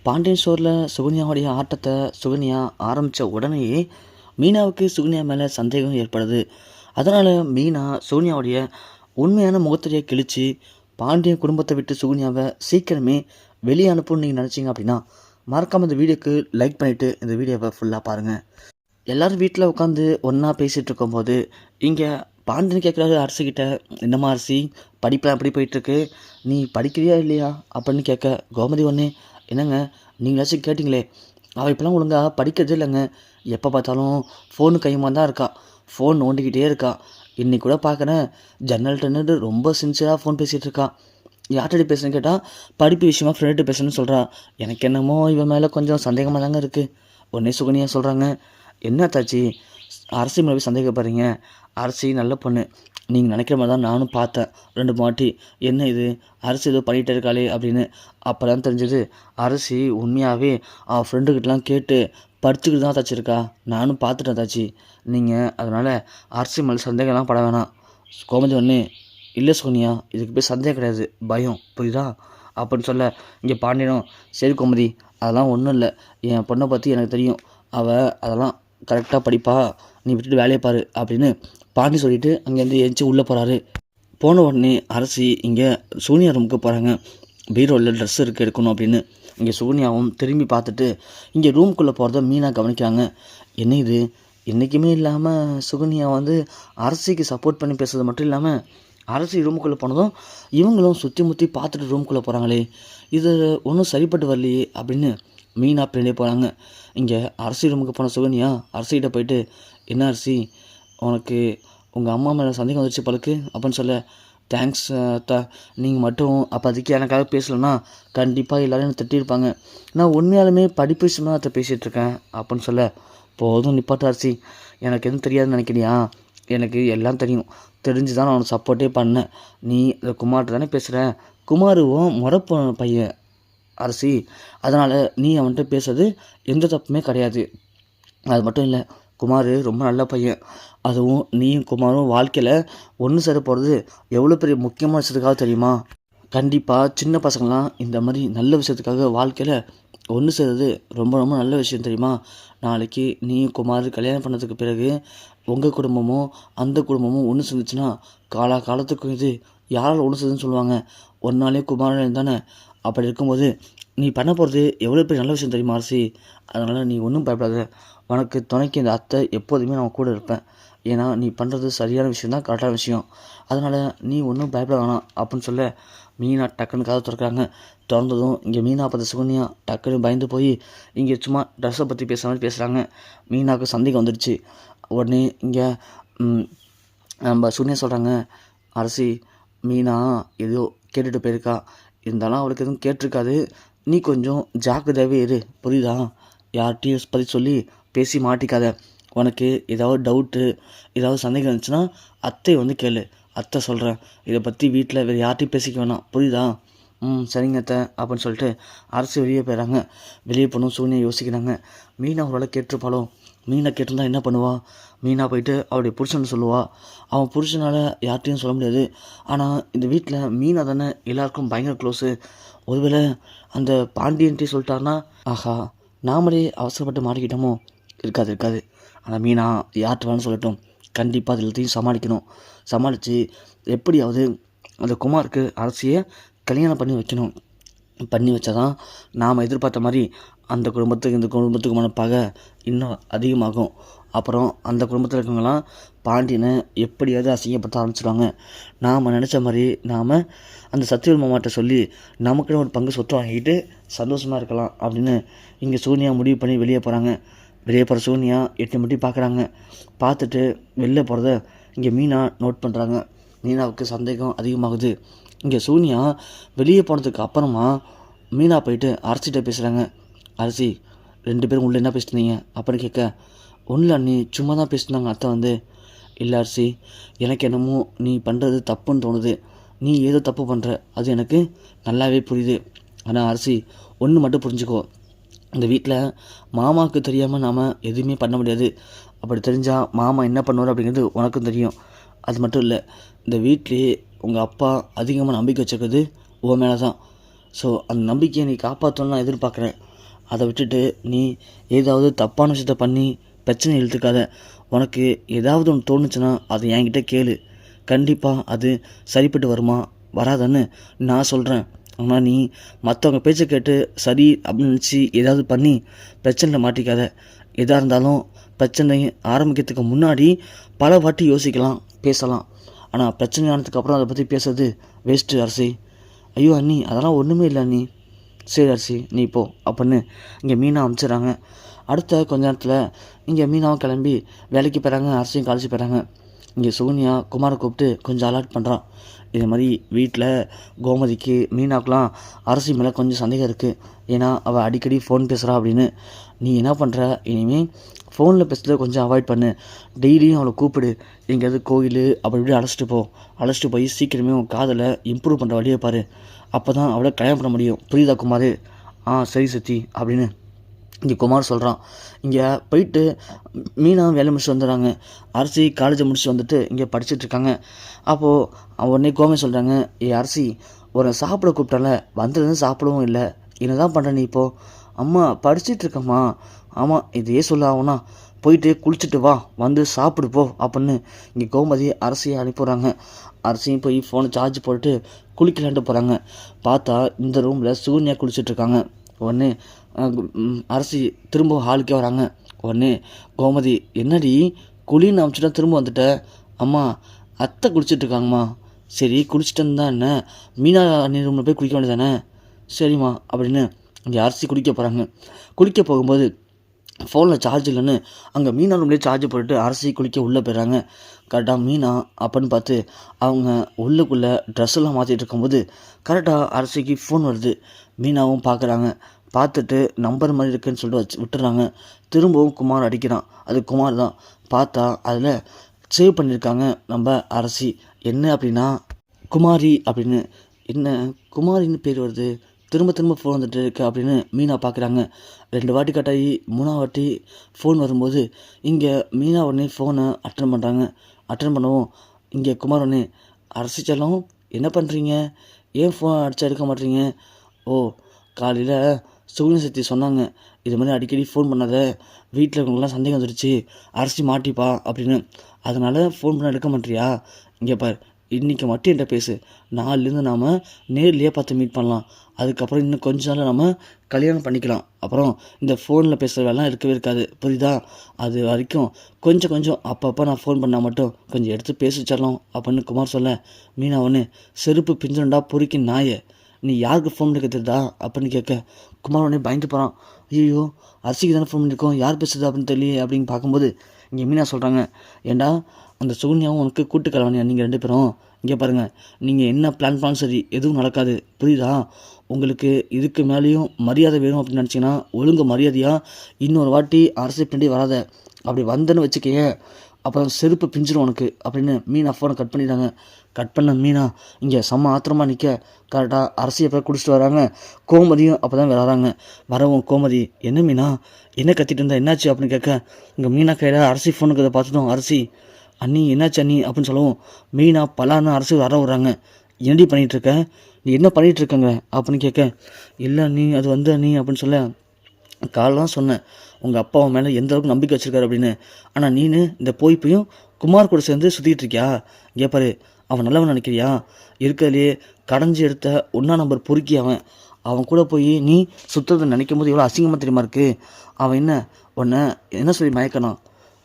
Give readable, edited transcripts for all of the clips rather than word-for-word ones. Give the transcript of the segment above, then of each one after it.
பாண்டியன் ஸ்டோரில் சுகன்யாவுடைய ஆட்டத்தை சுகன்யா ஆரம்பித்த உடனேயே மீனாவுக்கு சுகன்யா மேலே சந்தேகம் ஏற்படுது. அதனால் மீனா சுகன்யாவுடைய உண்மையான முகத்திரையை கிழித்து பாண்டியன் குடும்பத்தை விட்டு சுகன்யாவை சீக்கிரமே வெளியே அனுப்புன்னு நீங்கள் நினச்சிங்க அப்படின்னா மறக்காமல் இந்த வீடியோக்கு லைக் பண்ணிவிட்டு இந்த வீடியோவை ஃபுல்லாக பாருங்கள். எல்லோரும் வீட்டில் உட்காந்து ஒன்றா பேசிகிட்டு இருக்கும்போது இங்கே பாண்டியன் கேட்குறாரு அரசிக்கிட்ட, என்னம்மா அரசி படிப்பெலாம் எப்படி போயிட்டுருக்கு, நீ படிக்கிறியா இல்லையா அப்படின்னு கேட்க கோமதி ஒன்று, என்னங்க நீங்களாச்சும் கேட்டிங்களே, அவள் இப்போலாம் ஒழுங்காக படிக்கிறதே இல்லைங்க, எப்போ பார்த்தாலும் ஃபோனு கையுமா தான் இருக்கா, ஃபோன் நோண்டிக்கிட்டே இருக்கா. இன்னைக்கு கூட பார்க்குறேன் ஜன்னல்கிட்ட ரொம்ப சின்சியராக ஃபோன் பேசிகிட்டு இருக்கா. யார்கிட்ட பேசுன்னு கேட்டால் படிப்பு விஷயமா ஃப்ரெண்ட்டு பேசுன்னு சொல்கிறா. எனக்கு என்னமோ இவன் மேலே கொஞ்சம் சந்தேகமாக தாங்க இருக்குது. உடனே சுகன்யா சொல்கிறாங்க, என்ன தாச்சி அரசி மேலே போய் சந்தேகப்படுறீங்க, அரசி நல்ல பொண்ணு, நீங்கள் நினைக்கிற மாதிரி தான் நானும் பார்த்தேன் 2 வாட்டி. என்ன இது அரசி ஏதோ பண்ணிகிட்டே இருக்காளே அப்படின்னு. அப்போ தான் தெரிஞ்சது அரசி உண்மையாகவே அவள் ஃப்ரெண்டுக்கிட்டலாம் கேட்டு படிச்சுக்கிட்டு தான் தாச்சிருக்கா. நானும் பார்த்துட்டேன் தாச்சி. நீங்கள் அதனால் அரசி மேலே சந்தேகம்லாம் பட வேணாம். கோமதி ஒன்று, இல்லை சோனியா இதுக்கு போய் சந்தேகம் கிடையாது, பயம், புரியுதா அப்படின்னு சொல்ல, இங்கே பாண்டியனும் சரி கோமதி அதெல்லாம் ஒன்றும் இல்லை, என் பொண்ணை பற்றி எனக்கு தெரியும், அவள் அதெல்லாம் கரெக்டாக படிப்பா, நீ விட்டுட்டு வேலையை பாரு அப்படின்னு பாண்டி சொல்லிவிட்டு அங்கேருந்து எழுந்துச்சி உள்ளே போகிறாரு. போன உடனே அரசி இங்கே சூனியா ரூமுக்கு போகிறாங்க. பீரோவில் ட்ரெஸ் இருக்குது எடுக்கணும் அப்படின்னு. இங்கே சூனியாவும் திரும்பி பார்த்துட்டு இங்கே ரூமுக்குள்ளே போகிறத மீனா கவனிக்கிறாங்க. என்ன இது என்றைக்குமே இல்லாமல் சுகன்யா அரசிக்கு சப்போர்ட் பண்ணி பேசுறது மட்டும் இல்லாமல் அரசி ரூமுக்குள்ளே போனதும் இவங்களும் சுற்றி முற்றி பார்த்துட்டு ரூமுக்குள்ளே போகிறாங்களே, இது ஒன்றும் சரிப்பட்டு வரலையே அப்படின்னு மீனா பின்னாடியே போகிறாங்க. இங்கே அரசி ரூமுக்கு போன சுகன்யா அரசிக்கிட்ட போயிட்டு, என்ன அரசி உனக்கு உங்கள் அம்மா மேலே சந்தேகம் வந்துருச்சு பழுக்கு அப்படின்னு சொல்ல, தேங்க்ஸ் அத்தா, நீங்கள் மட்டும் அப்போ அதுக்கு எனக்காக பேசலைன்னா கண்டிப்பாக எல்லோரும் என்னை திட்டிருப்பாங்க, நான் உண்மையாலுமே படிப்பு விஷயமா அதை பேசிகிட்ருக்கேன் அப்படின்னு சொல்ல, போதும் நிப்பாட்ட அரசி, எனக்கு எதுவும் தெரியாதுன்னு நினைக்கிறியா, எனக்கு எல்லாம் தெரியும், தெரிஞ்சு தான் நான் உனக்கு சப்போர்ட்டே பண்ணேன். நீ குமார்கிட்ட தானே பேசுகிற, குமாருவும் முறப்ப பையன் அரசி, அதனால் நீ அவன்கிட்ட பேசுறது எந்த தப்புமே கிடையாது. அது மட்டும் இல்லை, குமார் ரொம்ப நல்ல பையன், அதுவும் நீயும் குமாரும் வாழ்க்கையில் ஒன்று சேர போகிறது எவ்வளோ பெரிய முக்கியமான விஷயத்துக்காக தெரியுமா. கண்டிப்பாக சின்ன பசங்களாம் இந்த மாதிரி நல்ல விஷயத்துக்காக வாழ்க்கையில் ஒன்று சேர்றது ரொம்ப ரொம்ப நல்ல விஷயம் தெரியுமா. நாளைக்கு நீயும் குமார் கல்யாணம் பண்ணதுக்கு பிறகு உங்கள் குடும்பமும் அந்த குடும்பமும் ஒன்று சேர்ந்துச்சுன்னா காலத்துக்கும் இது யாரால் ஒன்று சேர்ந்துன்னு சொல்லுவாங்க, ஒன்னாலே குமாரன் தானே. அப்படி இருக்கும்போது நீ பண்ண போகிறது எவ்வளோ பெரிய நல்ல விஷயம் தெரியுமா அரசி. அதனால் நீ ஒன்றும் பயப்படாத, உனக்கு துணைக்கு இந்த அத்தை எப்போதுமே நான் கூட இருப்பேன். ஏன்னா நீ பண்ணுறது சரியான விஷயம் தான், கரெக்டான விஷயம், அதனால் நீ ஒன்றும் பயப்பட வேணாம் அப்படின்னு சொல்ல, மீனா டக்குன்னு கதை திறக்கிறாங்க. திறந்ததும் இங்கே மீனா பார்த்த சுகன்யா டக்குன்னு பயந்து போய் இங்கே சும்மா ட்ரெஸ்ஸை பற்றி பேசுகிற மாதிரி பேசுகிறாங்க. மீனாவுக்கு சந்தேகம் வந்துடுச்சு. உடனே இங்கே நம்ம சுகன்யா சொல்கிறாங்க, அரசி மீனா ஏதோ கேட்டுட்டு போயிருக்கா, இருந்தாலும் அவளுக்கு எதுவும் கேட்டிருக்காது, நீ கொஞ்சம் ஜாக்கிரதையாகவே இரு, புரியுதா, யார்கிட்டையும் பற்றி சொல்லி பேசி மாட்டிக்காத, உனக்கு ஏதாவது டவுட்டு ஏதாவது சந்தேகம் இருந்துச்சுன்னா அத்தை கேளு, அத்தை சொல்கிறேன், இதை பற்றி வீட்டில் வேறு யார்கிட்டையும் பேசிக்க வேணாம், புரியுதா. சரிங்க அத்தை அப்படின்னு சொல்லிட்டு அரசு வெளியே போயிடறாங்க. வெளியே போகணும் சூனியை யோசிக்கிறாங்க. மீனா அவரால் கேட்டிருப்பாளோ, மீனா கேட்டிருந்தா என்ன பண்ணுவா, மீனா போயிட்டு அவருடைய புருஷன் சொல்லுவா, அவன் புருஷனால் யார்கிட்டையும் சொல்ல முடியாது, ஆனால் இந்த வீட்டில் மீனா தானே எல்லாருக்கும் பயங்கர க்ளோஸு, ஒருவேளை அந்த பாண்டியன்ட்டி சொல்லிட்டாருன்னா ஆஹா நாமளே அவசரப்பட்டு மாட்டிக்கிட்டோமோ, இருக்காது. ஆனால் மீனா யார்கிட்ட வேணும்னு சொல்லட்டும், கண்டிப்பாக அது எல்லாத்தையும் சமாளிக்கணும், சமாளித்து எப்படியாவது அந்த குமாருக்கு அரசியை கல்யாணம் பண்ணி வச்சாதான் நாம் எதிர்பார்த்த மாதிரி அந்த குடும்பத்துக்கு இந்த குடும்பத்துக்குமான பகை இன்னும் அதிகமாகும். அப்புறம் அந்த குடும்பத்தில் இருக்கவங்களாம் பாண்டியனை எப்படியாவது அசிங்கப்படுத்த ஆரம்பிச்சிடுவாங்க. நாம் நினச்ச மாதிரி நாம் அந்த சத்தியவேல் மாமாட்ட சொல்லி நமக்குன்னு ஒரு பங்கு சொத்து வாங்கிட்டு சந்தோஷமாக இருக்கலாம் அப்படின்னு இங்கே சூனியா முடிவு பண்ணி வெளியே போகிறாங்க. வெளியே போகிற சூனியா எட்டி முட்டி பார்க்குறாங்க. பார்த்துட்டு வெளில போகிறத இங்கே மீனா நோட் பண்ணுறாங்க. மீனாவுக்கு சந்தேகம் அதிகமாகுது. இங்கே சூனியா வெளியே போனதுக்கு அப்புறமா மீனா போயிட்டு அரசிகிட்ட பேசுகிறாங்க. அரசி 2 பேரும் உள்ளே என்ன பேசுனீங்க அப்படின்னு கேட்க, ஒன்றில் அண்ணி சும்மா தான் பேசினாங்க அத்தை இல்லை அரசி, எனக்கு என்னமோ நீ பண்ணுறது தப்புன்னு தோணுது, நீ ஏதோ தப்பு பண்ணுற, அது எனக்கு நல்லாவே புரியுது. ஆனால் அரசி ஒன்று மட்டும் புரிஞ்சுக்கோ, இந்த வீட்டில் மாமாவுக்கு தெரியாமல் நாம் எதுவுமே பண்ண முடியாது, அப்படி தெரிஞ்சால் மாமா என்ன பண்ணுவார் அப்படிங்கிறது உனக்கும் தெரியும். அது மட்டும் இல்லை, இந்த வீட்டிலேயே உங்கள் அப்பா அதிகமாக நம்பிக்கை வச்சுருக்கிறது உன் மேலே தான். ஸோ அந்த நம்பிக்கையை நீ காப்பாற்றணும்னு நான் எதிர்பார்க்குறேன். அதை விட்டுட்டு நீ ஏதாவது தப்பான விஷயத்த பண்ணி பிரச்சனை இழுத்துக்காத. உனக்கு ஏதாவது ஒன்று தோணுச்சுன்னா அதை என்கிட்ட கேளு. கண்டிப்பாக அது சரிப்பட்டு வருமா வராதான்னு நான் சொல்கிறேன். ஆனால் நீ மற்றவங்க பேச்சை கேட்டு சரி அப்படின்னு நினச்சி ஏதாவது பண்ணி பிரச்சனையில் மாட்டிக்காத. எதாக இருந்தாலும் பிரச்சனை ஆரம்பிக்கிறதுக்கு முன்னாடி பல வாட்டி யோசிக்கலாம், பேசலாம். ஆனால் பிரச்சனை ஆனதுக்கப்புறம் அதை பற்றி பேசுறது வேஸ்ட்டு அரசி. ஐயோ அண்ணி, அதெல்லாம் ஒன்றுமே இல்லை அண்ணி. சரி அரசி, நீ போ அப்படின்னு இங்கே மீனா அனுப்பிச்சிடுறாங்க. அடுத்த கொஞ்ச நேரத்தில் இங்கே மீனாவும் கிளம்பி வேலைக்கு போகிறாங்க, அரசியும் காலேஜ் போயிறாங்க. இங்கே சுகன்யா குமாரை கூப்பிட்டு கொஞ்சம் அலர்ட் பண்ணுறான். இது மாதிரி வீட்டில் கோமதிக்கு மீனாக்கெலாம் அரசி மேலே கொஞ்சம் சந்தேகம் இருக்குது. ஏன்னா அவள் அடிக்கடி ஃபோன் பேசுகிறா அப்படின்னு. நீ என்ன பண்ணுற, இனிமேல் ஃபோனில் பேசுகிறத கொஞ்சம் அவாய்ட் பண்ணு. டெய்லியும் அவளை கூப்பிடு, எங்கேயாவது கோயில் அப்படி இப்படி அழைச்சிட்டு போய் சீக்கிரமே உன் காதலை இம்ப்ரூவ் பண்ணுற வழியை பாரு. அப்போ தான் அவளை கல்யாணம் பண்ண முடியும், புரியுதா குமார்? சரி சத்தி அப்படின்னு இங்கே குமார் சொல்கிறான். இங்கே போயிட்டு மீனா வேலை முடிச்சுட்டு வந்துடுறாங்க. அரசி காலேஜை முடிச்சுட்டு வந்துட்டு இங்கே படிச்சுட்ருக்காங்க. அப்போது உடனே கோமை சொல்கிறாங்க, அரசி ஒரு சாப்பிட கூப்பிட்டால, வந்ததுலேருந்து சாப்பிடவும் இல்லை, என்ன தான் பண்ணுற நீ இப்போது? அம்மா படிச்சிட்ருக்கம்மா. ஆமாம், இதையே சொல்ல ஆகும்னா போயிட்டு குளிச்சுட்டு வா, வந்து சாப்பிடு போ அப்படின்னு இங்கே கோமதி அரசியை அனுப்பிடுறாங்க. அரசியும் போய் ஃபோனை சார்ஜ் போட்டு குளிக்கலான்ட்டு போகிறாங்க. பார்த்தா இந்த ரூமில் சூன்யா குளிச்சுட்ருக்காங்க. உடனே அரசி திரும்ப ஹாலுக்கே வராங்க. உடனே கோமதி, என்னடி குளின்னு அனுப்பிச்சுட்டா திரும்ப வந்துட்ட? அம்மா, அத்தை குளிச்சுட்ருக்காங்கம்மா. சரி குளிச்சுட்டு இருந்தா என்ன, மீனா அண்ணி ரூமில் போய் குளிக்க வேண்டியதானே? சரிம்மா அப்படின்னு இங்கே அரசி குளிக்க போகிறாங்க. குளிக்க போகும்போது ஃபோனில் சார்ஜ் இல்லைன்னு அங்கே மீனா ரூம்லேயே சார்ஜ் போட்டுட்டு அரசி குளிக்க உள்ளே போயிடுறாங்க. கரெக்டாக மீனா அப்படின்னு பார்த்து அவங்க உள்ளுக்குள்ளே ட்ரெஸ்ஸெல்லாம் மாற்றிட்டு இருக்கும்போது கரெக்டாக அரசிக்கு ஃபோன் வருது. மீனாவும் பார்க்குறாங்க. பார்த்துட்டு நம்பர் மாதிரி இருக்குன்னு சொல்லிட்டு விட்டுறாங்க. திரும்பவும் குமார் அடிக்கிறான். அது குமார் தான். பார்த்தா அதில் சேவ் பண்ணியிருக்காங்க நம்ம அரசி. என்ன அப்படின்னா குமாரி அப்படின்னு. என்ன குமாரின்னு பேர் வருது, திரும்ப ஃபோன் வந்துட்டு இருக்கு அப்படின்னு மீனா பார்க்குறாங்க. 2 வாட்டி கட்டாயி 3ஆவது வாட்டி ஃபோன் வரும்போது இங்கே மீனா உடனே ஃபோனை அட்டன் பண்ணுறாங்க. அட்டன் பண்ணவும் இங்கே குமார் உடனே, அரசி செல்லம் என்ன பண்ணுறீங்க, ஏன் ஃபோன் அடிச்சா எடுக்க மாட்டீங்க? ஓ, காலையில் சுகுண சக்தி சொன்னாங்க, இது மாதிரி அடிக்கடி ஃபோன் பண்ணாத, வீட்டில் இருக்கவங்களாம் சந்தேகம் வந்துடுச்சு, அரசி மாட்டிப்பா அப்படின்னு, அதனால் ஃபோன் பண்ண எடுக்க மாட்டியா? இங்கே பார், இன்றைக்கி மட்டும் என்கிட்ட பேசு, நாலுலேருந்து நாம் நேர்லேயே பார்த்து மீட் பண்ணலாம். அதுக்கப்புறம் இன்னும் கொஞ்ச நாள் நம்ம கல்யாணம் பண்ணிக்கலாம். அப்புறம் இந்த ஃபோனில் பேசுகிற வேலைலாம் இருக்கவே இருக்காது, புரியுதா? அது வரைக்கும் கொஞ்சம் அப்பப்போ நான் ஃபோன் பண்ணால் மட்டும் கொஞ்சம் எடுத்து பேசிச்சிடலாம் அப்படின்னு குமார் சொல்ல, மீனா ஒன்று, செருப்பு பிஞ்சுண்டா பொறுக்கி நாயை, நீ யாருக்கு ஃபோன் பண்ணி தெரியுதா அப்படின்னு கேட்க குமார் உடனே பயந்து போகிறான். ஐயோ, அரசிக்கு தானே ஃபோன் பண்ணியிருக்கோம், யார் பேசுறது அப்படின்னு தெரியல அப்படின்னு பார்க்கும்போது இங்கே மீனா சொல்கிறாங்க, ஏண்டா அந்த சுகன்யாவும் உனக்கு கூட்டு கலவானியா நீங்கள் 2 பேரும்? இங்கே பாருங்கள், நீங்கள் என்ன பிளான் பண்ணாலும் சரி எதுவும் நடக்காது, புரியுதா? உங்களுக்கு இதுக்கு மேலேயும் மரியாதை வேணும் அப்படின்னு நினச்சிங்கன்னா ஒழுங்கு மரியாதையாக இன்னொரு வாட்டி அரசு பின்னாடி வராத. அப்படி வந்தேன்னு வச்சுக்கைய அப்புறம் செருப்பு பிஞ்சிடும் உனக்கு அப்படின்னு மீனா ஃபோனை கட் பண்ணிடுறாங்க. கட் பண்ண மீனா இங்கே செம்ம ஆத்திரமாக நிற்க கரெக்டாக அரசியை போய் குடிச்சிட்டு வராங்க. கோமதியும் அப்போ தான் வராங்க. வரவும் கோமதி, என்ன மீனா என்ன கத்திட்டு இருந்தா, என்னாச்சு அப்படின்னு கேட்க இங்கே மீனா கையில் அரசி ஃபோனுக்கு அதை பார்த்துட்டோம். அரசி, அண்ணி என்னாச்சு அண்ணி அப்படின்னு சொல்லவும் மீனா பலான்னு அரசு வர விட்றாங்க. என்னடி பண்ணிகிட்ருக்க, நீ என்ன பண்ணிகிட்ருக்கங்க அப்படின்னு கேட்க, இல்லை அண்ணி அது வந்து அண்ணி அப்படின்னு சொல்ல, காலெலாம் சொன்னேன் உங்கள் அப்பா அவன் மேலே எந்த அளவுக்கு நம்பிக்கை வச்சுருக்காரு அப்படின்னு. ஆனால் நீனு இந்த போயும் குமார் கூட சேர்ந்து சுற்றிட்டு இருக்கியா? இங்கே பாரு, அவன் நல்லவன் நினைக்கிறியா? இருக்கிறதுலையே கடைஞ்சி எடுத்த 1ஆம் நம்பர் பொறுக்கி அவன் கூட போய் நீ சுற்றுறதை நினைக்கும் போது எவ்வளோ அசிங்கமாக தெரியுமா இருக்குது? அவன் என்ன உன்னை என்ன சொல்லி மயக்கணும்?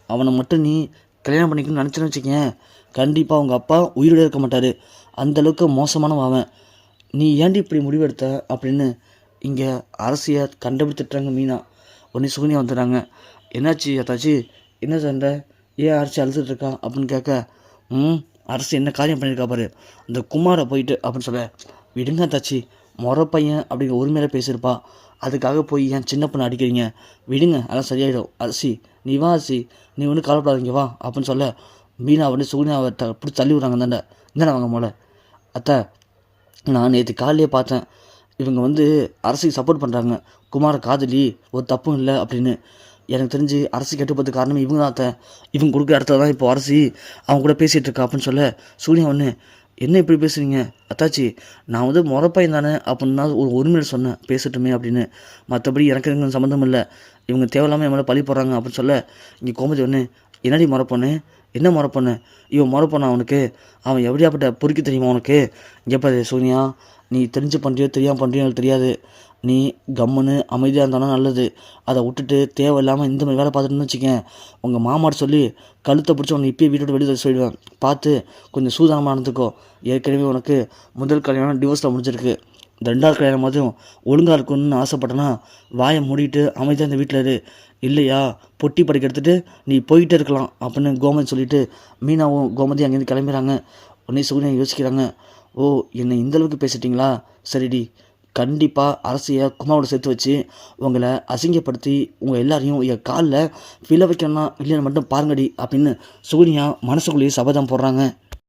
அவனை மட்டும் நீ கல்யாணம் பண்ணிக்கணும்னு நினச்சேன்னு வச்சுக்கேன், கண்டிப்பாக அவங்க அப்பா உயிரோடு இருக்க மாட்டார். அந்தளவுக்கு மோசமானவன் அவன். நீ ஏன்டி இப்படி முடிவெடுத்த அப்படின்னு இங்கே அரசியை கண்டுபிடித்துட்டாங்க மீனா. உடனே சுகன்யா வந்துடுறாங்க. என்னாச்சு அத்தாச்சி, என்ன சண்டை, ஏன் அரசி அழுதுட்டுருக்கா அப்படின்னு கேட்க, அரசு என்ன காரியம் பண்ணியிருக்கா பாரு அந்த குமாரை போயிட்டு அப்படின்னு சொல்ல, விடுங்க அத்தாச்சி, முறை பையன் அப்படிங்கிற உரிமையில பேசியிருப்பா, அதுக்காக போய் ஏன் சின்ன பொண்ணை அடிக்கிறீங்க, விடுங்க அதெல்லாம் சரியாயிடும். அரசி நீ வா, அரசி நீ ஒன்றும் கவலைப்படாதீங்க வா அப்படின்னு சொல்ல, மீனா வந்து சுகன்யாவை பிடிச்சி தள்ளி விட்றாங்க. இந்தாண்ட வாங்க போல. அத்தை, நான் நேற்று காலையிலே பார்த்தேன், இவங்க வந்து அரசுக்கு சப்போர்ட் பண்ணுறாங்க, குமார காதலி ஒரு தப்பும் இல்லை அப்படின்னு. எனக்கு தெரிஞ்சு அரசு கெட்டு போகிறதுக்கு காரணம் இவங்க தான் அத்தை. இவங்க கொடுக்குற இடத்துல தான் இப்போ அரசி அவங்க கூட பேசிகிட்டு இருக்கா அப்படின்னு சொல்ல, சூர்யா ஒன்று, என்ன இப்படி பேசுறீங்க? அத்தாச்சி, நான் வந்து மொற பையன் தானே அப்புட்னா ஒரு உரிமையில சொன்னேன். பேசட்டுமே அப்படின்னு. மத்தபடி எனக்கு எதுவும் சம்மந்தம் இல்ல. இவங்க தேவையில்லாம என் மேல பழி போடுறாங்க அப்படின்னு சொல்ல, இங்க கோமதி ஒடனே, என்னடி மொற பொண்ணு? என்ன மொற பொண்ணு? இவன் மொற பொண்ணா அவனுக்கு? அவன் எப்படியாப்பட்ட பொறுக்கி தெரியுமா உனக்கு? இங்க பாரு சோனியா, நீ தெரிஞ்சு பண்றியோ தெரியாம பண்றியோ எனக்கு தெரியாது. நீ கம்முன்னு அமைதியா இருந்தானா நல்லது. அத விட்டுட்டு தேவையில்லாம இந்த மாரி வேல பார்த்துட்டேன்னு வச்சுக்கயேன், உங்க மாமாட்ட சொல்லி கழுத்த பிடிச்சு உன்னை இப்பயே வீட்ட விட்டு வெளிய தள்ள சொல்லிடுவேன். பார்த்து கொஞ்சம் சூதானமா நடந்துக்கோ. ஏற்கனவே உனக்கு முதல் கல்யாணம் டிவோர்ஸ்ல முடிஞ்சிருக்கு. இந்த 2வது கல்யாணமாச்சும் ஒழுங்கா இருக்கணும்னு ஆசைப்பட்டனா, வாய மூடிட்டு அமைதியா இந்த வீட்ல இரு. இல்லையா, பொட்டி படுக்க எடுத்துட்டு நீ போயிட்டே இருக்கலாம் அப்படின்னு கோமதி சொல்லிட்டு, மீனாவும் கோமதியும் அங்கேருந்து கிளம்பிறாங்க. உடனே சுகன்யா யோசிக்கிறாங்க. ஓ! என்னை இந்த அளவுக்கு பேசிட்டீங்களா? சரிடி. கண்டிப்பா அரசிய குமாரோட சேர்த்து வச்சு, உங்கள அசிங்கப்படுத்தி, உங்க எல்லாரையும் என் கால்ல விழ வைக்கணும்னா இல்லைன்னு மட்டும் பாருங்கடி அப்படின்னு சுகன்யா மனசுக்குள்ளேயே சபதம் போடுறாங்க.